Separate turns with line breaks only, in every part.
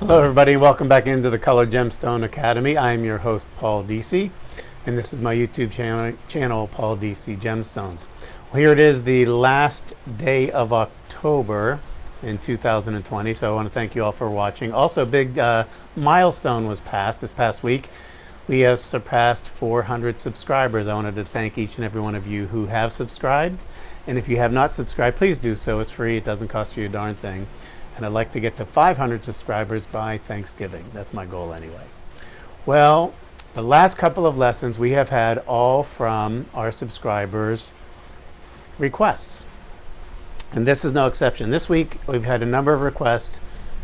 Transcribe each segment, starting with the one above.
Hello everybody, welcome back into the Color Gemstone Academy. I am your host Paul Deasy, and this is my YouTube channel Paul Deasy Gemstones. Well, here it is, the last day of October in 2020, so I want to thank you all for watching. Also, a big milestone was passed this past week. We have surpassed 400 subscribers. I wanted to thank each and every one of you who have subscribed, and if you have not subscribed, please do so. It's free, it doesn't cost you a darn thing. And I'd like to get to 500 subscribers by Thanksgiving. That's my goal anyway. Well, the last couple of lessons we have had all from our subscribers' requests. And this is no exception. This week we've had a number of requests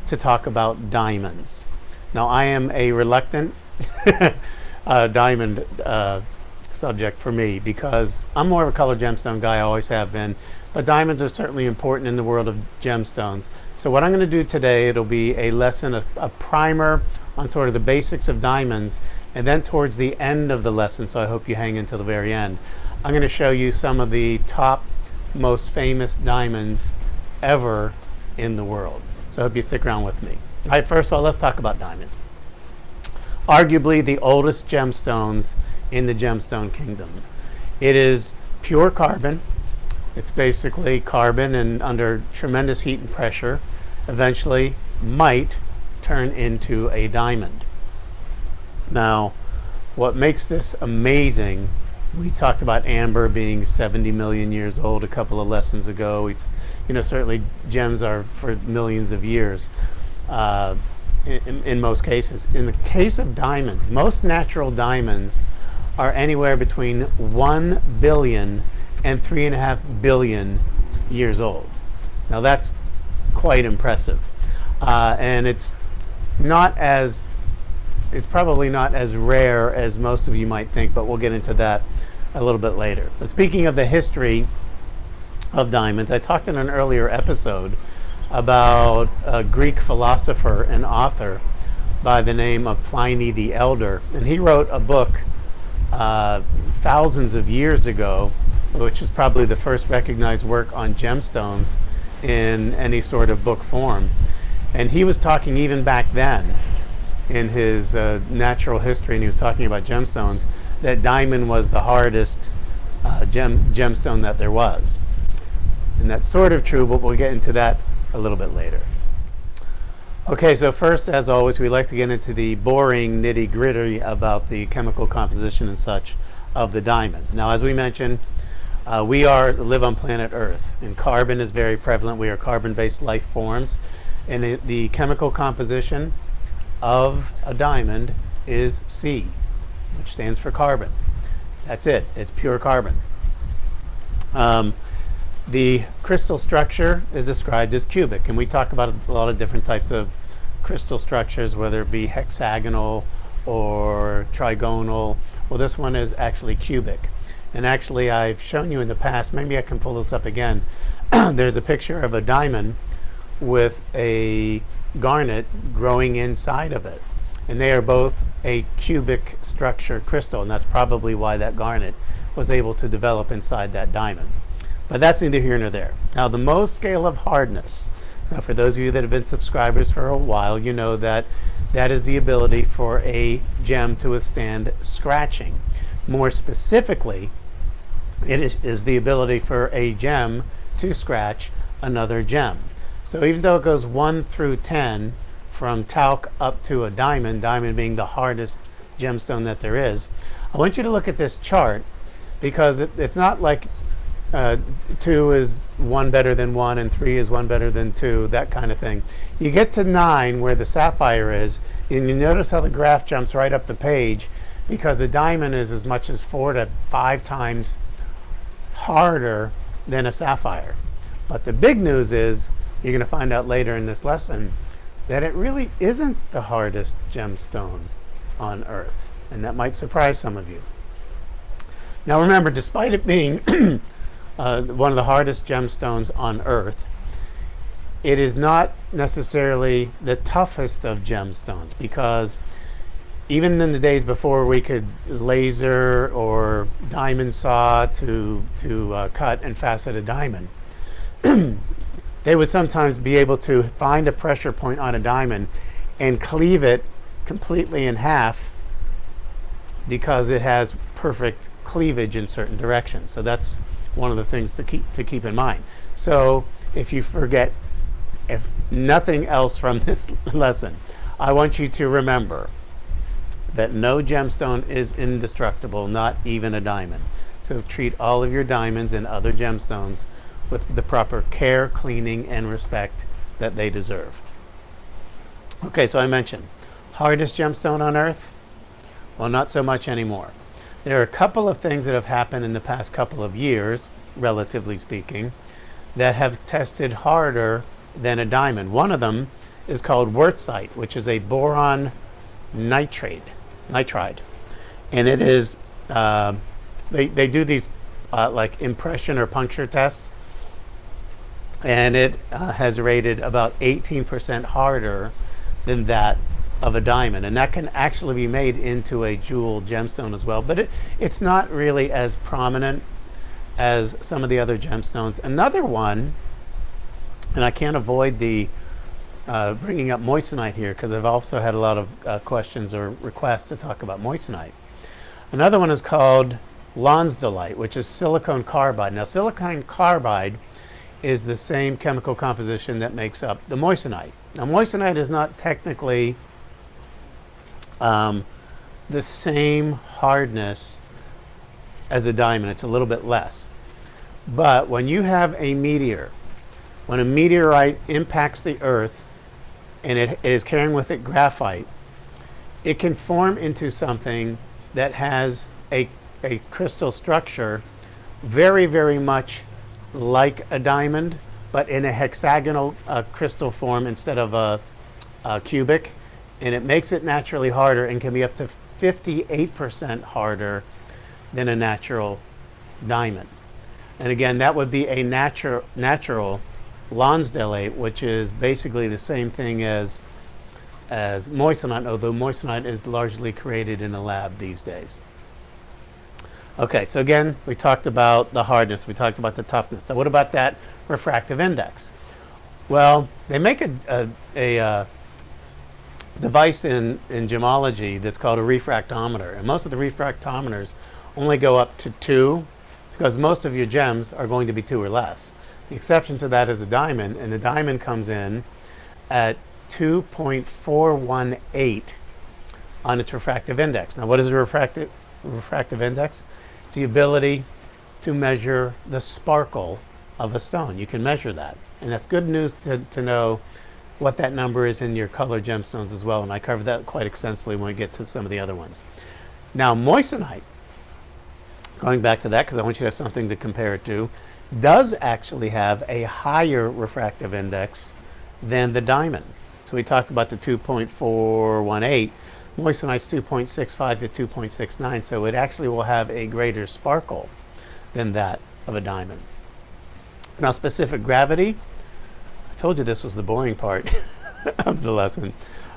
to talk about diamonds. Now I am a reluctant diamond subject for me because I'm more of a color gemstone guy, I always have been. But diamonds are certainly important in the world of gemstones. So what I'm going to do today, it'll be a lesson, a primer on sort of the basics of diamonds, and then towards the end of the lesson, so I hope you hang until the very end, I'm going to show you some of the top, most famous diamonds ever in the world. So I hope you stick around with me. All right, first of all, let's talk about diamonds. Arguably the oldest gemstones in the gemstone kingdom. It is pure carbon. It's basically carbon, and under tremendous heat and pressure eventually might turn into a diamond. Now what makes this amazing, we talked about amber being 70 million years old a couple of lessons ago. It's, you know, certainly gems are for millions of years in most cases. In the case of diamonds, most natural diamonds are anywhere between 1 billion and 3.5 billion years old. Now that's quite impressive, and it's probably not as rare as most of you might think, but we'll get into that a little bit later. But speaking of the history of diamonds, I talked in an earlier episode about a Greek philosopher and author by the name of Pliny the Elder, and he wrote a book thousands of years ago, which is probably the first recognized work on gemstones in any sort of book form. And he was talking even back then in his natural history, and he was talking about gemstones, that diamond was the hardest gemstone that there was. And that's sort of true, but we'll get into that a little bit later. Okay, so first, as always, we like to get into the boring nitty-gritty about the chemical composition and such of the diamond. Now, as we mentioned, we live on planet Earth, and carbon is very prevalent. We are carbon-based life forms, and the chemical composition of a diamond is C, which stands for carbon. That's it. It's pure carbon. The crystal structure is described as cubic, and we talk about a lot of different types of crystal structures, whether it be hexagonal or trigonal. Well, this one is actually cubic. And actually, I've shown you in the past, maybe I can pull this up again. There's a picture of a diamond with a garnet growing inside of it. And they are both a cubic structure crystal, and that's probably why that garnet was able to develop inside that diamond. But that's neither here nor there. Now, the Mohs scale of hardness. Now, for those of you that have been subscribers for a while, you know that that is the ability for a gem to withstand scratching. More specifically, it is the ability for a gem to scratch another gem. So even though it goes 1 through 10, from talc up to a diamond, diamond being the hardest gemstone that there is, I want you to look at this chart, because it's not like 2 is 1 better than 1 and 3 is 1 better than 2, that kind of thing. You get to 9 where the sapphire is, and you notice how the graph jumps right up the page, because a diamond is as much as 4 to 5 times harder than a sapphire. But the big news is, you're going to find out later in this lesson, that it really isn't the hardest gemstone on Earth, and that might surprise some of you. Now remember, despite it being one of the hardest gemstones on Earth, it is not necessarily the toughest of gemstones, because even in the days before we could laser or diamond saw to cut and facet a diamond, they would sometimes be able to find a pressure point on a diamond and cleave it completely in half because it has perfect cleavage in certain directions. So that's one of the things to keep in mind. So if you forget, if nothing else from this lesson, I want you to remember that no gemstone is indestructible, not even a diamond. So treat all of your diamonds and other gemstones with the proper care, cleaning, and respect that they deserve. Okay, so I mentioned hardest gemstone on Earth. Well, not so much anymore. There are a couple of things that have happened in the past couple of years, relatively speaking, that have tested harder than a diamond. One of them is called wurtzite, which is a boron nitride. And it is, they do these like impression or puncture tests, and it has rated about 18% harder than that of a diamond, and that can actually be made into a jewel gemstone as well, but it's not really as prominent as some of the other gemstones. Another one, and I can't avoid the bringing up moissanite here because I've also had a lot of questions or requests to talk about moissanite. Another one is called lonsdaleite, which is silicon carbide. Now, silicon carbide is the same chemical composition that makes up the moissanite. Now, moissanite is not technically the same hardness as a diamond. It's a little bit less. But when you have a meteor, when a meteorite impacts the Earth and it is carrying with it graphite, it can form into something that has a crystal structure very, very much like a diamond, but in a hexagonal crystal form instead of a cubic. And it makes it naturally harder and can be up to 58% harder than a natural diamond. And again, that would be a natural lonsdaleite, which is basically the same thing as moissanite, although moissanite is largely created in a lab these days. Okay, so again, we talked about the hardness, we talked about the toughness. So what about that refractive index? Well, they make a device in gemology that's called a refractometer, and most of the refractometers only go up to 2 because most of your gems are going to be 2 or less. The exception to that is a diamond, and the diamond comes in at 2.418 on its refractive index. Now, what is a refractive index? It's the ability to measure the sparkle of a stone. You can measure that, and that's good news to know what that number is in your color gemstones as well, and I covered that quite extensively when we get to some of the other ones. Now, moissanite, going back to that because I want you to have something to compare it to, does actually have a higher refractive index than the diamond. So we talked about the 2.418. Moissanite's 2.65 to 2.69, so it actually will have a greater sparkle than that of a diamond. Now, specific gravity, I told you this was the boring part of the lesson.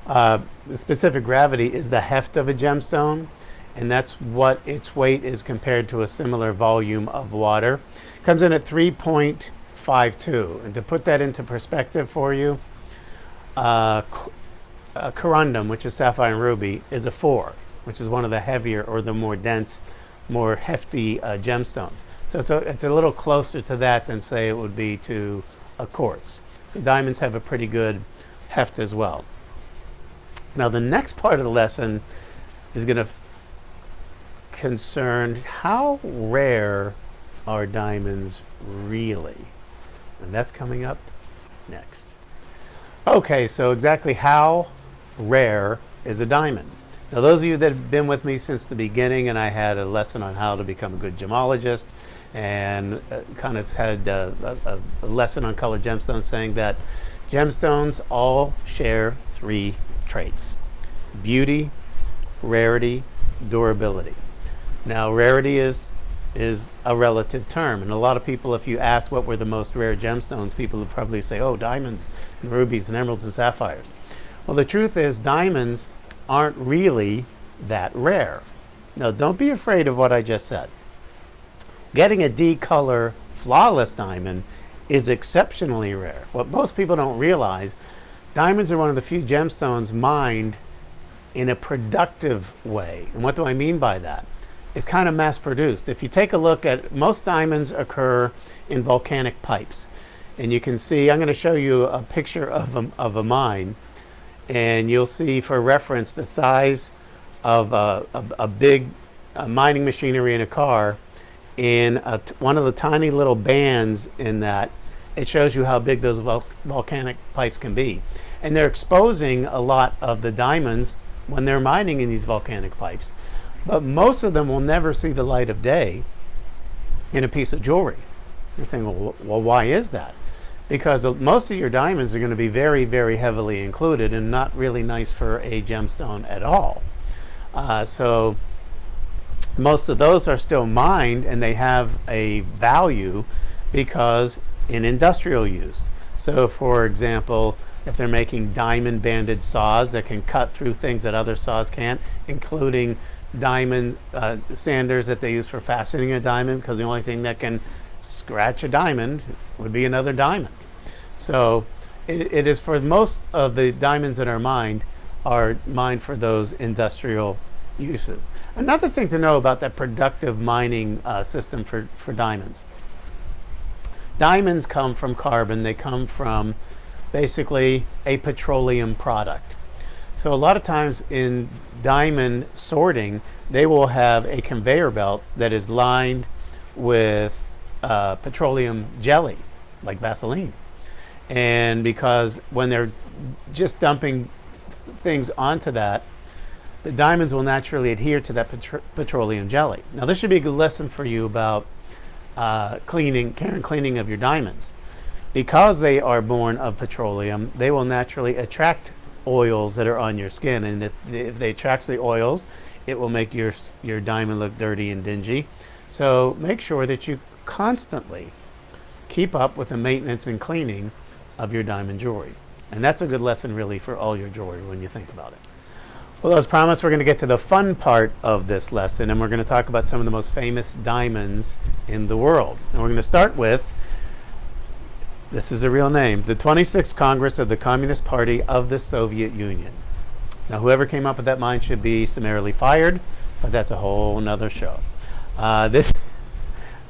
The specific gravity is the heft of a gemstone, and that's what its weight is compared to a similar volume of water. It comes in at 3.52, and to put that into perspective for you, corundum, which is sapphire and ruby, is a 4, which is one of the heavier or the more dense, more hefty gemstones. So it's a little closer to that than, say, it would be to a quartz. So diamonds have a pretty good heft as well. Now, the next part of the lesson is going to concern how rare are diamonds really? And that's coming up next. Okay, so exactly how rare is a diamond? Now, those of you that have been with me since the beginning, and I had a lesson on how to become a good gemologist, and kind of had a lesson on colored gemstones saying that gemstones all share 3 traits: beauty, rarity, durability. Now, rarity is a relative term, and a lot of people, if you ask what were the most rare gemstones, people would probably say, oh, diamonds and rubies and emeralds and sapphires. Well, the truth is diamonds aren't really that rare. Now, don't be afraid of what I just said. Getting a D color flawless diamond is exceptionally rare. What most people don't realize, Diamonds are one of the few gemstones mined in a productive way. And what do I mean by that? It's kind of mass produced. If you take a look at, most diamonds occur in volcanic pipes. And you can see, I'm going to show you a picture of a mine, and you'll see for reference the size of a big mining machinery in a car. In one of the tiny little bands in that, it shows you how big those volcanic pipes can be. And they're exposing a lot of the diamonds when they're mining in these volcanic pipes. But most of them will never see the light of day in a piece of jewelry. You're saying, well, why is that? Because most of your diamonds are going to be very, very heavily included and not really nice for a gemstone at all. So most of those are still mined, and they have a value because in industrial use. So for example, if they're making diamond banded saws that can cut through things that other saws can't, including diamond sanders that they use for fastening a diamond, because the only thing that can scratch a diamond would be another diamond. So it is, for most of the diamonds that are mined for those industrial uses. Another thing to know about that productive mining system for diamonds. Diamonds come from carbon. They come from basically a petroleum product. So a lot of times in diamond sorting, they will have a conveyor belt that is lined with petroleum jelly, like Vaseline. And because when they're just dumping things onto that, the diamonds will naturally adhere to that petroleum jelly. Now this should be a good lesson for you about care and cleaning of your diamonds. Because they are born of petroleum, they will naturally attract oils that are on your skin, and if they attract the oils, it will make your diamond look dirty and dingy. So make sure that you constantly keep up with the maintenance and cleaning of your diamond jewelry. And that's a good lesson really for all your jewelry when you think about it. Well, as promised, we're going to get to the fun part of this lesson, and we're going to talk about some of the most famous diamonds in the world. And we're going to start with, this is a real name, the 26th Congress of the Communist Party of the Soviet Union. Now, whoever came up with that mine should be summarily fired, but that's a whole nother show.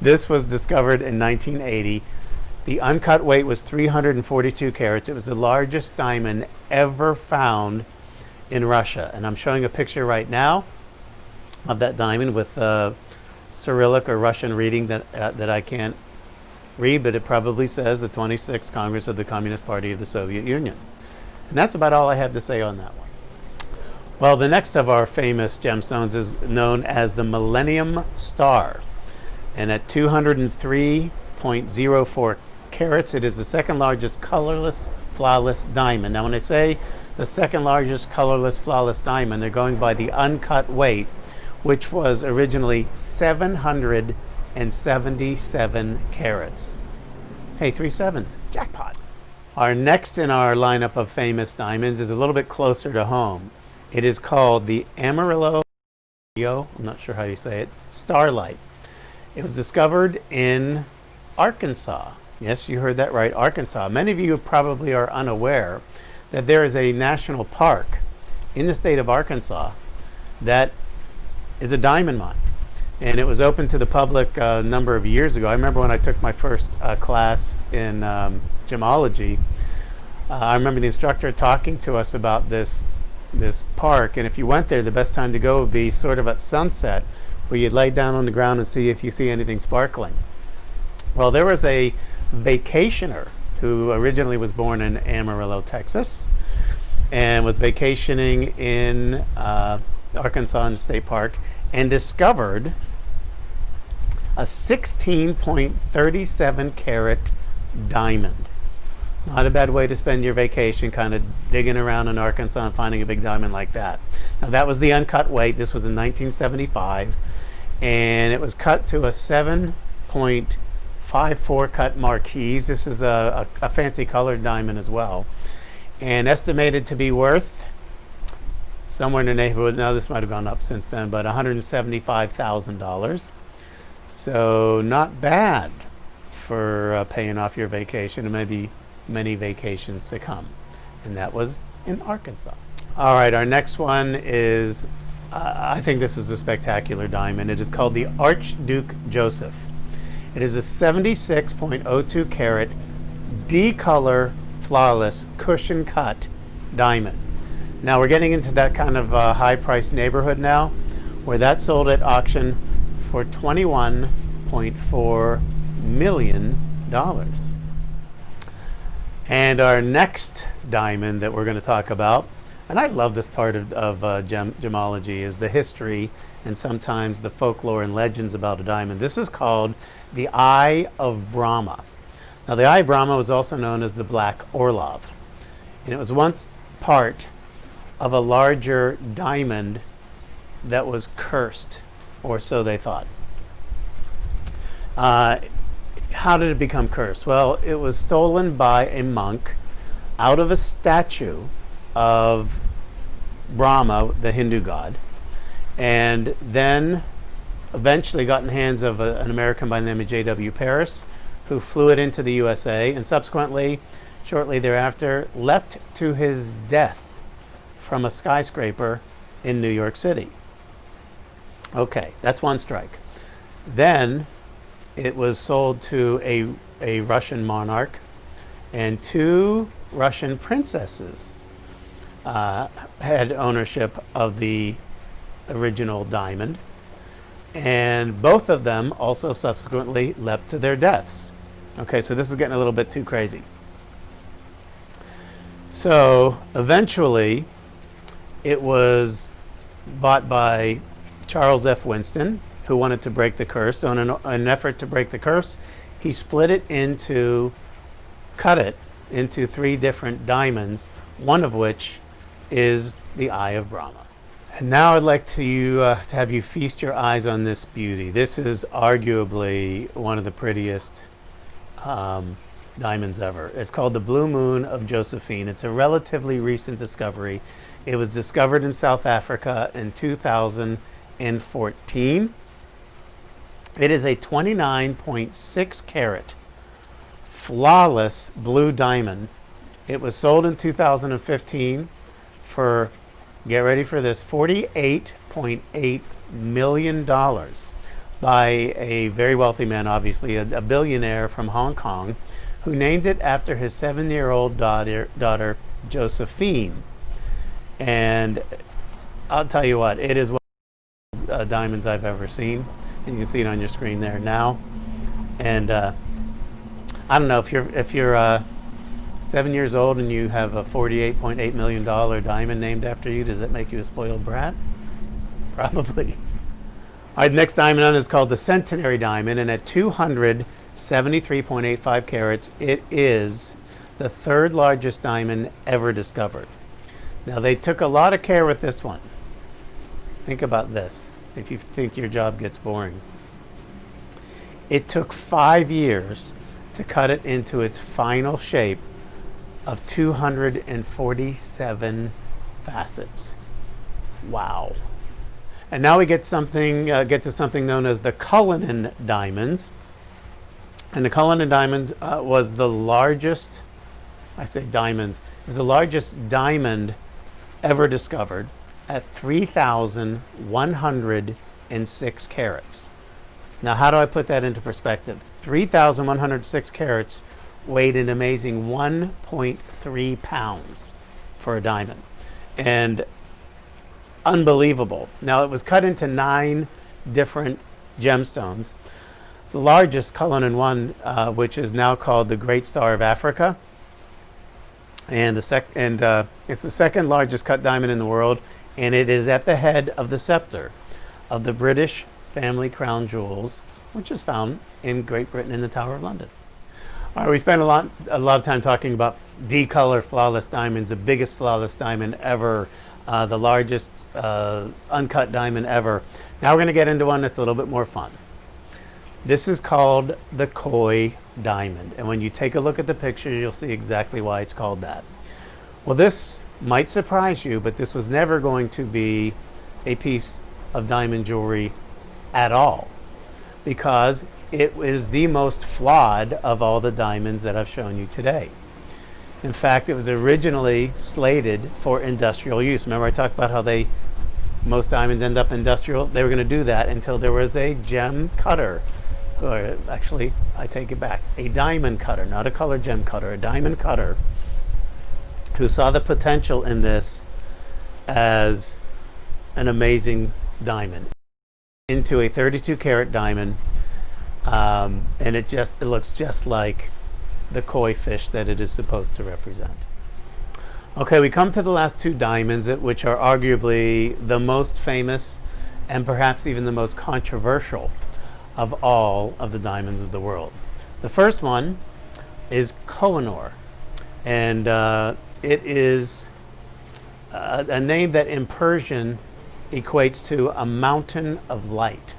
This was discovered in 1980. The uncut weight was 342 carats. It was the largest diamond ever found in Russia. And I'm showing a picture right now of that diamond with Cyrillic or Russian reading that I can't read, but it probably says the 26th Congress of the Communist Party of the Soviet Union. And that's about all I have to say on that one. Well, the next of our famous gemstones is known as the Millenium Star. And at 203.04 carats, it is the second largest colorless, flawless diamond. Now, when I say the second largest colorless, flawless diamond, they're going by the uncut weight, which was originally 777 carats. Hey, 3 sevens, jackpot. Our next in our lineup of famous diamonds is a little bit closer to home. It is called the Amarillo, I'm not sure how you say it, Starlight. It was discovered in Arkansas. Yes, you heard that right, Arkansas. Many of you probably are unaware that there is a national park in the state of Arkansas that is a diamond mine. And it was open to the public a number of years ago. I remember when I took my first class in gemology, I remember the instructor talking to us about this park. And if you went there, the best time to go would be sort of at sunset, where you'd lay down on the ground and see if you see anything sparkling. Well, there was a vacationer who originally was born in Amarillo, Texas, and was vacationing in Arkansas State Park, and discovered a 16.37 carat diamond. Not a bad way to spend your vacation, kind of digging around in Arkansas and finding a big diamond like that. Now, that was the uncut weight. This was in 1975, and it was cut to a 7.54 cut marquise. This is a fancy colored diamond as well, and estimated to be worth somewhere in the neighborhood, now this might have gone up since then, but $175,000. So not bad for paying off your vacation, and maybe many vacations to come. and that was in Arkansas. All right, our next one is, I think this is a spectacular diamond. It is called the Archduke Joseph. It is a 76.02 carat D-color flawless cushion cut diamond. Now we're getting into that kind of high price neighborhood now, where that sold at auction for $21.4 million. And our next diamond that we're going to talk about, and I love this part of gemology, is the history and sometimes the folklore and legends about a diamond. This is called the Eye of Brahma. Now the Eye of Brahma was also known as the Black Orlov, and it was once part of a larger diamond that was cursed, or so they thought. How did it become cursed? Well, it was stolen by a monk out of a statue of Brahma, the Hindu god, and then eventually got in the hands of an American by the name of J.W. Paris, who flew it into the USA, and subsequently, shortly thereafter, leapt to his death from a skyscraper in New York City. Okay, that's one strike. Then it was sold to a Russian monarch, and two Russian princesses had ownership of the original diamond, and both of them also subsequently leapt to their deaths. Okay, so this is getting a little bit too crazy. So eventually it was bought by Charles F. Winston, who wanted to break the curse. So in an effort to break the curse, he split it into, cut it into 3 different diamonds, one of which is the Eye of Brahma. And now I'd like to have you feast your eyes on this beauty. This is arguably one of the prettiest diamonds ever. It's called the Blue Moon of Josephine. It's a relatively recent discovery. It was discovered in South Africa in 2014. It is a 29.6 carat flawless blue diamond. It was sold in 2015 for, get ready for this, $48.8 million by a very wealthy man, obviously, a billionaire from Hong Kong, who named it after his 7-year-old daughter, Josephine. And I'll tell you what, it is one of the diamonds I've ever seen. And you can see it on your screen there now. And I don't know, if you're 7 years old and you have a $48.8 million diamond named after you, does that make you a spoiled brat? Probably. All right, next diamond on is called the Centenary Diamond, and at 273.85 carats, it is the 3rd largest diamond ever discovered. Now, they took a lot of care with this one. Think about this, if you think your job gets boring. It took 5 years to cut it into its final shape of 247 facets. Wow. And now we get to something known as the Cullinan Diamonds. And the Cullinan Diamonds was the largest, I say diamonds, it was the largest diamond ever discovered at 3,106 carats. Now, how do I put that into perspective? 3,106 carats weighed an amazing 1.3 pounds for a diamond. And unbelievable. Now, it was cut into 9 different gemstones. The largest, Cullinan one, which is now called the Great Star of Africa, and it's the 2nd largest cut diamond in the world, and it is at the head of the scepter of the British family crown jewels, which is found in Great Britain in the Tower of London. All right, we spent a lot of time talking about D-color flawless diamonds, the biggest flawless diamond ever, the largest uncut diamond ever. Now we're going to get into one that's a little bit more fun. This is called the Koi diamond, and when you take a look at the picture, you'll see exactly why it's called that. Well, this might surprise you, but this was never going to be a piece of diamond jewelry at all, because it is the most flawed of all the diamonds that I've shown you today. In fact, it was originally slated for industrial use. Remember I talked about how most diamonds end up industrial? They were going to do that until there was a gem cutter. Or actually, I take it back. A diamond cutter, not a color gem cutter, a diamond cutter who saw the potential in this as an amazing diamond into a 32 karat diamond, and it looks just like the koi fish that it is supposed to represent. Okay, we come to the last two diamonds, which are arguably the most famous and perhaps even the most controversial of all of the diamonds of the world. The first one is Kohinoor, and it is a name that in Persian equates to a mountain of light.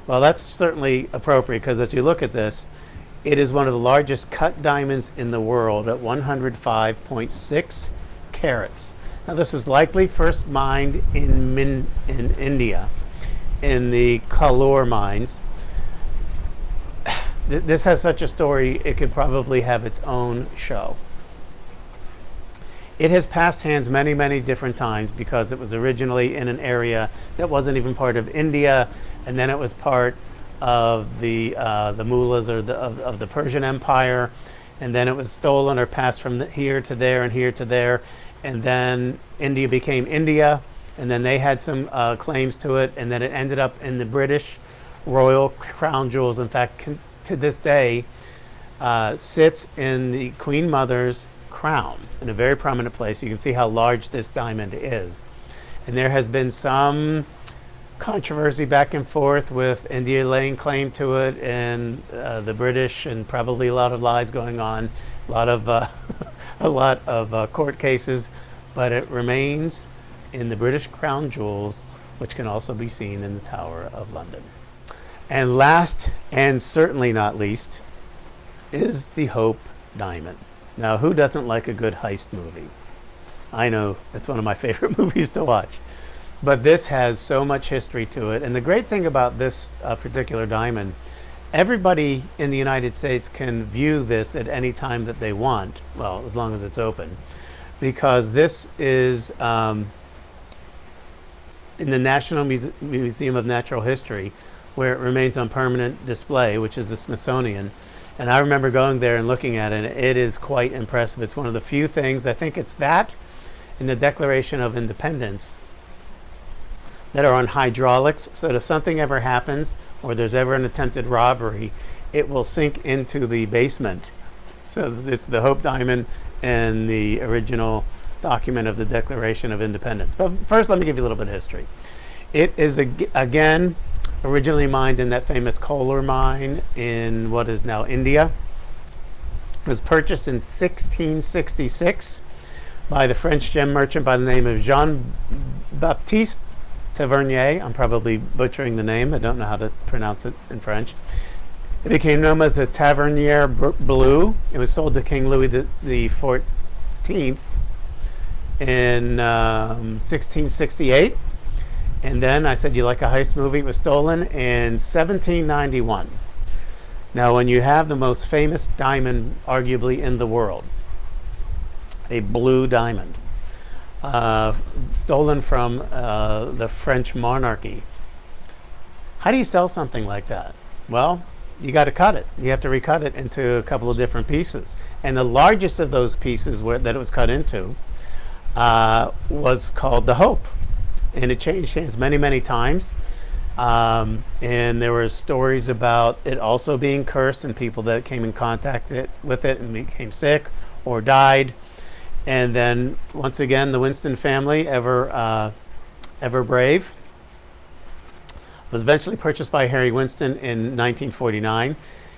Well, that's certainly appropriate, because as you look at this, it is one of the largest cut diamonds in the world at 105.6 carats. Now, this was likely first mined in India, in the Kalur mines. This has such a story, it could probably have its own show. It has passed hands many, many different times, because it was originally in an area that wasn't even part of India, and then it was part of the mullahs of the Persian Empire, and then it was stolen or passed from here to there and here to there, and then India became India, and then they had some claims to it, and then it ended up in the British royal crown jewels. In fact, to this day, sits in the Queen Mother's crown in a very prominent place. You can see how large this diamond is. And there has been some controversy back and forth with India laying claim to it, and the British, and probably a lot of lies going on, a lot of court cases, but it remains in the British crown jewels, which can also be seen in the Tower of London. And last, and certainly not least, is the Hope Diamond. Now, who doesn't like a good heist movie? I know, it's one of my favorite movies to watch. But this has so much history to it. And the great thing about this particular diamond, everybody in the United States can view this at any time that they want, well, as long as it's open, because this is in the National Museum of Natural History, where it remains on permanent display, which is the Smithsonian. And I remember going there and looking at it, and it is quite impressive. It's one of the few things, I think it's that in the Declaration of Independence, that are on hydraulics, so that if something ever happens, or there's ever an attempted robbery, it will sink into the basement. So it's the Hope Diamond and the original document of the Declaration of Independence. But first, let me give you a little bit of history. It is, again, originally mined in that famous Kolar mine in what is now India. It was purchased in 1666 by the French gem merchant by the name of Jean-Baptiste Tavernier. I'm probably butchering the name. I don't know how to pronounce it in French. It became known as the Tavernier Bleu. It was sold to King Louis the 14th in 1668. And then I said, you like a heist movie? It was stolen in 1791. Now, when you have the most famous diamond, arguably in the world, a blue diamond, stolen from the French monarchy, how do you sell something like that? Well, you got to cut it. You have to recut it into a couple of different pieces. And the largest of those pieces that it was cut into was called the Hope. And it changed hands many, many times. And there were stories about it also being cursed, and people that came in contact with it and became sick or died. And then, once again, the Winston family, ever brave, was eventually purchased by Harry Winston in 1949.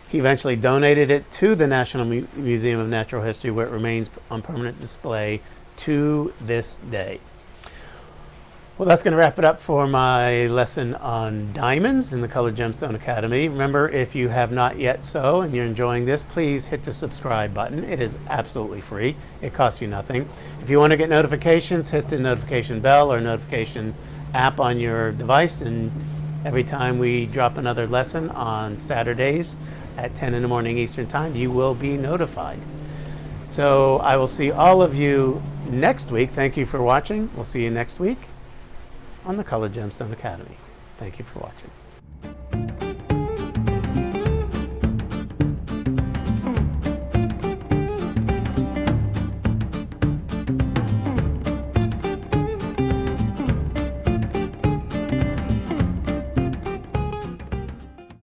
He eventually donated it to the National Museum of Natural History, where it remains on permanent display to this day. Well, that's going to wrap it up for my lesson on diamonds in the Colored Gemstone Academy. Remember, if you have not yet so and you're enjoying this, please hit the subscribe button. It is absolutely free. It costs you nothing. If you want to get notifications, hit the notification bell or notification app on your device, and every time we drop another lesson on Saturdays at 10 in the morning Eastern Time, you will be notified. So I will see all of you next week. Thank you for watching. We'll see you next week on the Colored Gemstone Academy. Thank you for watching.